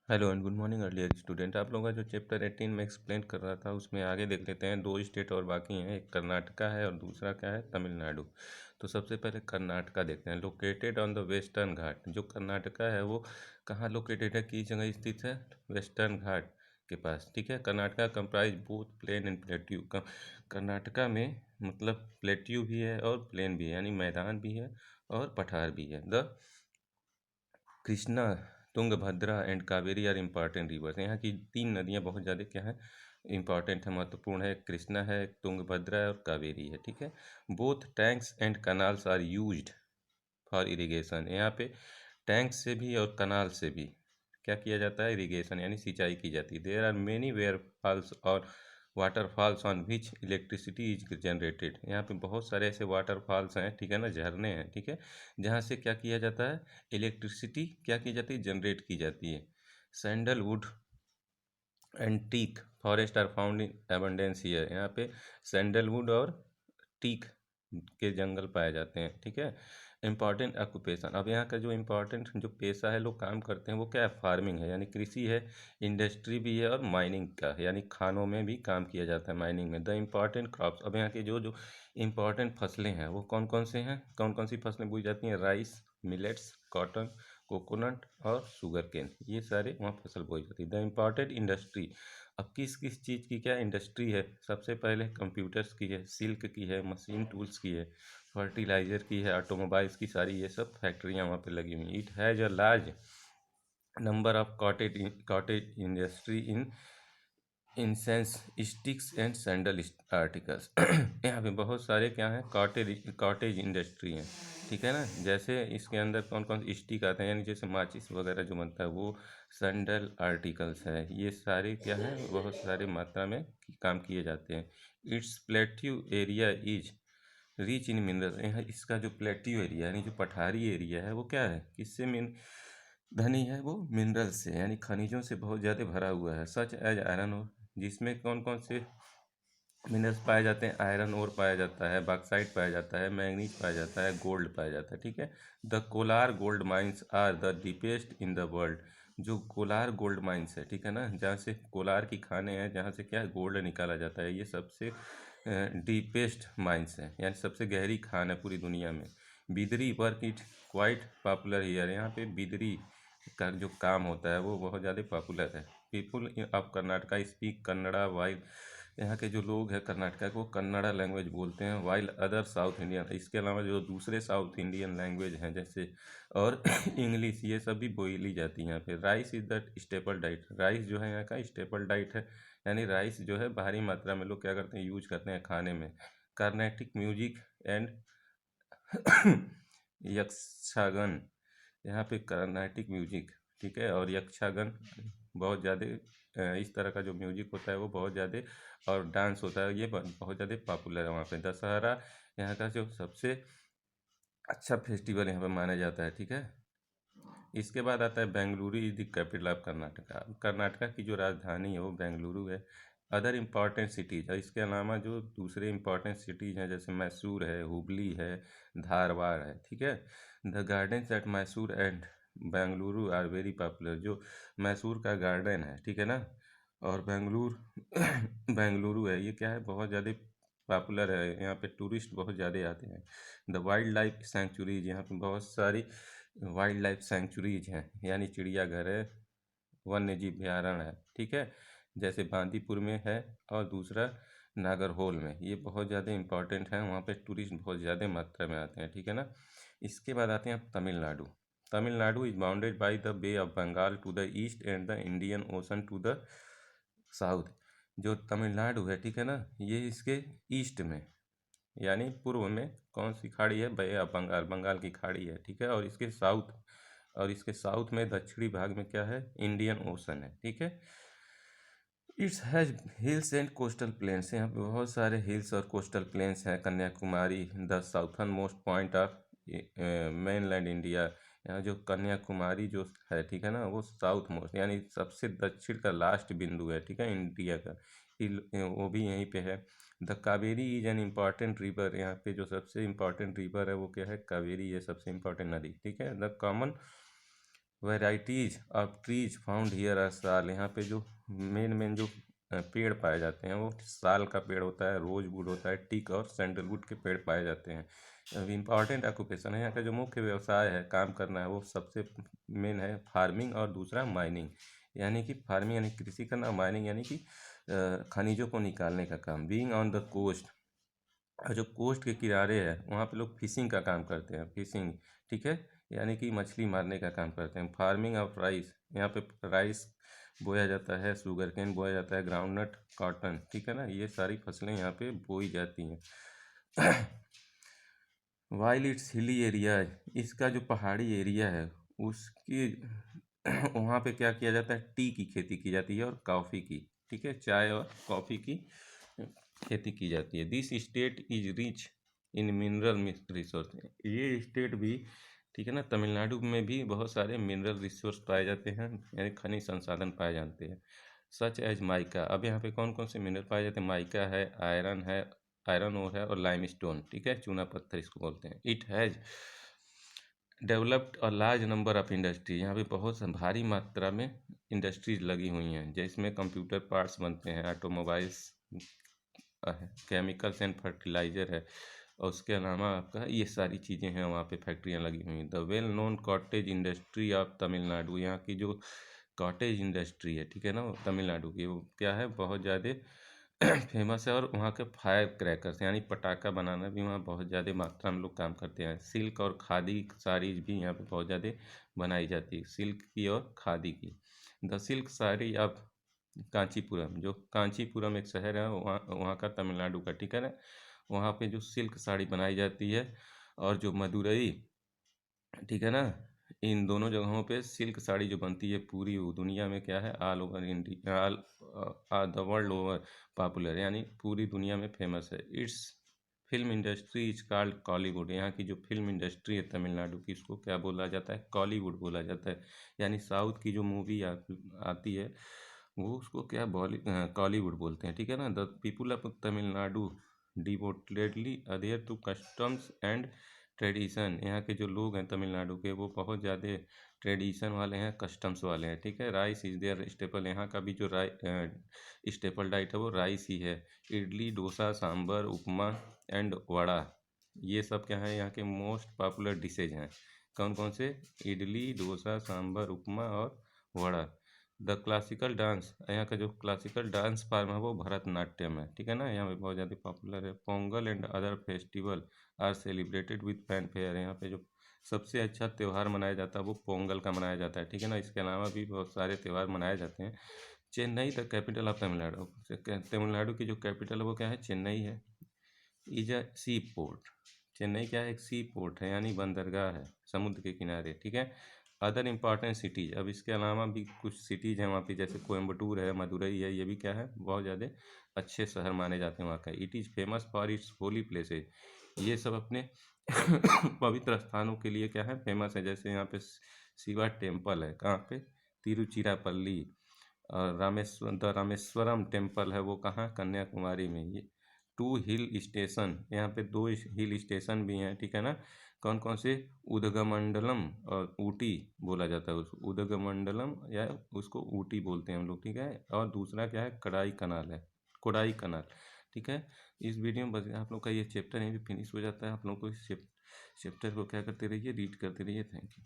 Hello and good morning earlier student. आप लोगों का जो चैप्टर 18 में एक्सप्लेन कर रहा था उसमें आगे देख लेते हैं। दो स्टेट और बाकी हैं, एक कर्नाटका है और दूसरा क्या है, तमिलनाडु। तो सबसे पहले कर्नाटका देखते हैं। लोकेटेड ऑन द वेस्टर्न घाट। जो कर्नाटका है वो कहाँ लोकेटेड है, किस जगह स्थित है? वेस्टर्न घाट के पास। ठीक है। Karnataka comprise both plain and plateau. Karnataka में मतलब प्लेट्यू भी है और प्लेन भी है, यानी मैदान भी है और पठार भी है। The Krishna, Tungabhadra and Kaveri are important rivers. यहाँ की तीन नदियाँ बहुत ज़्यादा क्या है, इम्पॉर्टेंट है, महत्वपूर्ण है। कृष्णा है, तुंगभद्रा है और कावेरी है। ठीक है। Both tanks and canals are used for irrigation. यहाँ पे टैंक से भी और कनाल से भी क्या किया जाता है, इरिगेशन यानी सिंचाई की जाती है। There are many weir falls और waterfalls on which electricity is generated. यहाँ पे बहुत सारे ऐसे वाटरफॉल्स हैं, ठीक है ना, झरने हैं, ठीक है, जहाँ से क्या किया जाता है, इलेक्ट्रिसिटी क्या की जाती है, जनरेट की जाती है। Sandalwood and teak forest are found in abundance here. यहाँ पे सैंडलवुड और टीक के जंगल पाए जाते हैं। ठीक है। Important occupation. अब यहाँ का जो इम्पोर्टेंट जो पेशा है, लोग काम करते हैं, वो क्या है, फार्मिंग है यानी कृषि है, इंडस्ट्री भी है और माइनिंग का है, यानी खानों में भी काम किया जाता है, माइनिंग में। The important crops. अब यहाँ के जो जो इम्पॉर्टेंट फसलें हैं वो कौन कौन से हैं, कौन कौन सी फसलें बोई जाती हैं? राइस, मिलेट्स, कॉटन, कोकोनट और शुगर केन, ये सारे वहाँ फसल बोई जाती है। The important industry. अब किस किस चीज़ की क्या इंडस्ट्री है? सबसे पहले कंप्यूटर्स की है, सिल्क की है, मशीन टूल्स की है, फर्टिलाइज़र की है, ऑटोमोबाइल्स की, सारी ये सब फैक्ट्रियाँ वहाँ पे लगी हुई। It has a large number of cottage industry in incense sticks and sandal articles. यहाँ पे बहुत सारे क्या हैं, कॉटेज इंडस्ट्री हैं। ठीक है ना। जैसे इसके अंदर कौन कौन से स्टिक आते हैं, यानी जैसे माचिस वगैरह जो बनता है वो, सैंडल आर्टिकल्स है, ये सारे क्या हैं, बहुत सारे मात्रा में काम किए जाते हैं। It's plateau area is rich in mineral. यहाँ इसका जो प्लेट्यू एरिया यानी जो पठारी एरिया है वो क्या है, किससे मिन धनी है, वो मिनरल से यानी खनिजों से बहुत ज़्यादा भरा हुआ है। सच एज आयरन ओर, जिसमें कौन कौन से मिनरल्स पाए जाते हैं? आयरन ओर पाया जाता है, बॉक्साइट पाया जाता है, मैंगनीज पाया जाता है, गोल्ड पाया जाता है। ठीक है। The Kolar gold mines are the deepest in the world. जो कोलार गोल्ड माइंस है, ठीक है ना, जहाँ से कोलार की खानें हैं, जहाँ से क्या है, गोल्ड निकाला जाता है, ये सबसे डीपेस्ट माइंस है, यानी सबसे गहरी खान है पूरी दुनिया में। Bidri work it quite popular here. यहाँ पे बिदरी का जो काम होता है वो बहुत ज़्यादा पॉपुलर है। People of Karnataka speak Kannada, while यहाँ के जो लोग हैं कर्नाटका को कन्नड़ा लैंग्वेज बोलते हैं, वाइल अदर साउथ इंडियन, इसके अलावा जो दूसरे साउथ इंडियन लैंग्वेज हैं जैसे और इंग्लिश, ये सब भी बोली जाती हैं यहाँ पे। Rice is the staple diet. Rice जो है यहाँ का स्टेपल डाइट है, यानी राइस जो है भारी मात्रा में लोग क्या करते हैं, यूज करते हैं खाने में। Carnatic music and Yakshagana. यहाँ पे कर्नाटिक म्यूजिक, ठीक है, और यक्षागन बहुत ज़्यादा इस तरह का जो म्यूजिक होता है वो बहुत ज़्यादा, और डांस होता है, ये बहुत ज़्यादा पॉपुलर है वहाँ पे। दशहरा यहाँ का जो सबसे अच्छा फेस्टिवल यहाँ पे माना जाता है। ठीक है। इसके बाद आता है Bengaluru is the capital of Karnataka. Karnataka की जो राजधानी है वो बेंगलुरु है। अदर इम्पॉर्टेंट सिटीज़ है, इसके अलावा जो दूसरे इम्पॉर्टेंट सिटीज़ हैं जैसे मैसूर है, हुबली है, धारवाड़ है। ठीक है। The gardens at Mysore and Bengaluru are very popular. जो मैसूर का गार्डन है, ठीक है ना, और बेंगलुरु है, ये क्या है, बहुत ज़्यादा पॉपुलर है, यहाँ पे टूरिस्ट बहुत ज़्यादा आते हैं। द वाइल्ड लाइफ सेंचुरीज, यहाँ पे बहुत सारी वाइल्ड लाइफ सेंचुरीज हैं, यानी चिड़ियाघर है, वन्य जीव अभयारण्य है। ठीक है। जैसे बांदीपुर में है और दूसरा नागरहोल में, ये बहुत ज़्यादा इंपॉर्टेंट है, वहाँ पे टूरिस्ट बहुत ज़्यादा मात्रा में आते हैं। ठीक है ना। इसके बाद आते हैं Tamil Nadu. Tamil Nadu is bounded by the Bay of Bengal to the east and the Indian Ocean to the south. जो तमिलनाडु है, ठीक है ना, ये इसके ईस्ट में यानी पूर्व में कौन सी खाड़ी है, बे ऑफ बंगाल, बंगाल की खाड़ी है। ठीक है। और इसके साउथ में दक्षिणी भाग में क्या है, इंडियन ओशन है। ठीक है। It's has hills and coastal planes. यहाँ पे बहुत सारे हिल्स और कोस्टल प्लेन्स हैं। Kanyakumari the southern most point of mainland India. यहाँ जो कन्याकुमारी जो है, ठीक है ना, वो साउथ मोस्ट यानी सबसे दक्षिण का लास्ट बिंदु है, ठीक है, इंडिया का, वो भी यहीं पे है। The Kaveri is an important river. यहाँ पे जो सबसे इम्पॉर्टेंट रिवर है वो क्या है, कावेरी है, सबसे इम्पॉर्टेंट नदी। ठीक है। The common varieties of trees found here are sal. यहाँ पे जो मेन जो पेड़ पाए जाते हैं वो साल का पेड़ होता है, रोजवुड होता है, टीक और सैंडलवुड के पेड़ पाए जाते हैं। अब इम्पॉर्टेंट ऑक्यूपेशन है, यहाँ का जो मुख्य व्यवसाय है, काम करना है, वो सबसे मेन है फार्मिंग और दूसरा माइनिंग। यानी कि फार्मिंग यानी कृषि करना, माइनिंग यानी कि खनिजों को निकालने का काम। बीइंग ऑन द कोस्ट, और जो कोस्ट के किनारे है वहाँ पे लोग फिशिंग का काम करते हैं, फिशिंग, ठीक है, यानी कि मछली मारने का काम करते हैं। फार्मिंग ऑफ राइस, यहाँ पे राइस बोया जाता है, शुगर केन बोया जाता है, ग्राउंडनट, कॉटन, ठीक है ना, ये सारी फसलें यहाँ पे बोई जाती हैं। वाइल इट्स हिली एरिया, इसका जो पहाड़ी एरिया है उसकी वहाँ पे क्या किया जाता है, टी की खेती की जाती है और कॉफ़ी की, ठीक है, चाय और कॉफ़ी की खेती की जाती है। This state is rich in mineral resource, ये स्टेट भी, ठीक है ना, तमिलनाडु में भी बहुत सारे मिनरल रिसोर्स पाए जाते हैं, यानी खनिज संसाधन पाए जाते हैं। सच एज माइका, अब यहाँ पे कौन कौन से मिनरल पाए जाते हैं, माइका है, आयरन ओर है और लाइमस्टोन, ठीक है, चूना पत्थर इसको बोलते हैं। It has developed a large number of industry, यहाँ पे बहुत भारी मात्रा में इंडस्ट्रीज लगी हुई हैं, जिसमें कंप्यूटर पार्ट्स बनते हैं, ऑटोमोबाइल्स, केमिकल्स एंड फर्टिलाइज़र है, और उसके अलावा आपका ये सारी चीज़ें हैं, वहाँ पे फैक्ट्रियाँ लगी हुई हैं। The well known cottage industry of Tamil Nadu, यहाँ की जो कॉटेज इंडस्ट्री है, ठीक है ना, वो तमिलनाडु की, वो क्या है, बहुत ज़्यादा फेमस है। और वहाँ के फायर क्रैकर्स यानी पटाखा बनाना भी वहाँ बहुत ज़्यादा मात्रा में लोग काम करते हैं। सिल्क और खादी साड़ीज भी यहाँ पे बहुत ज़्यादा बनाई जाती है, सिल्क की और खादी की। The silk sari of Kanchipuram, जो कांचीपुरम एक शहर है वहाँ वहाँ का, तमिलनाडु का, ठीक है ना, वहाँ पे जो सिल्क साड़ी बनाई जाती है, और जो मदुरई, ठीक है ना, इन दोनों जगहों पे सिल्क साड़ी जो बनती है पूरी दुनिया में क्या है, all over India, all the world over popular, यानी पूरी दुनिया में फेमस है। It's film industry is called Kollywood, यहाँ की जो फिल्म इंडस्ट्री है तमिलनाडु की, इसको क्या बोला जाता है, कॉलीवुड बोला जाता है। यानी साउथ की जो मूवी आती है वो उसको क्या कॉलीवुड बोलते हैं, ठीक है ना। The people of Tamil Nadu devotedly adhere to customs and tradition, यहाँ के जो लोग हैं तमिलनाडु के वो बहुत ज़्यादा ट्रेडिशन वाले हैं, कस्टम्स वाले हैं, ठीक है। राइस इज़ देयर स्टेपल, यहाँ का भी जो स्टेपल डाइट है वो राइस ही है। इडली, डोसा, सांभर, उपमा एंड वड़ा, ये सब क्या है यहाँ के मोस्ट पॉपुलर डिशेज हैं। कौन कौन से, इडली, डोसा, सांभर, उपमा और वड़ा। द क्लासिकल डांस, यहाँ का जो क्लासिकल डांस फॉर्म है वो भरतनाट्यम है, ठीक है ना, यहाँ पे बहुत ज़्यादा पॉपुलर है। Pongal and other festival are celebrated with fanfare, यहाँ पे जो सबसे अच्छा त्यौहार मनाया जाता है वो पोंगल का मनाया जाता है, ठीक है ना। इसके अलावा भी बहुत सारे त्यौहार मनाए जाते हैं। Chennai the capital of Tamil Nadu, Tamil Nadu की जो कैपिटल है वो क्या है, चेन्नई है। Is a sea port, Chennai क्या है, एक सी पोर्ट है, यानी बंदरगाह है समुद्र के किनारे, ठीक है। अदर इम्पॉर्टेंट सिटीज़, अब इसके अलावा भी कुछ सिटीज़ हैं वहाँ पे, जैसे कोयम्बटूर है, मदुरई है, ये भी क्या है, बहुत ज़्यादा अच्छे शहर माने जाते हैं वहाँ का। It is famous for its Holi places, ये सब अपने पवित्र स्थानों के लिए क्या है, फेमस है। जैसे यहाँ पे शिवा टेम्पल है, कहाँ पे, तिरुचिरापल्ली। और रामेश्वरम टेम्पल है वो कहाँ, कन्याकुमारी में। ये टू हिल स्टेशन, यहाँ पे दो हिल स्टेशन भी हैं, ठीक है ना। कौन कौन से, उदगमंडलम और ऊटी बोला जाता है उसको, उदगमंडलम या उसको ऊटी बोलते हैं हम लोग, ठीक है। और दूसरा क्या है, कड़ाई कनाल है, कोडाई कनाल, ठीक है। इस वीडियो में बस आप लोग का ये चैप्टर यहीं पे फिनिश हो जाता है। आप लोग को इस चैप्टर को क्या करते रहिए, रीड करते रहिए। Thank you.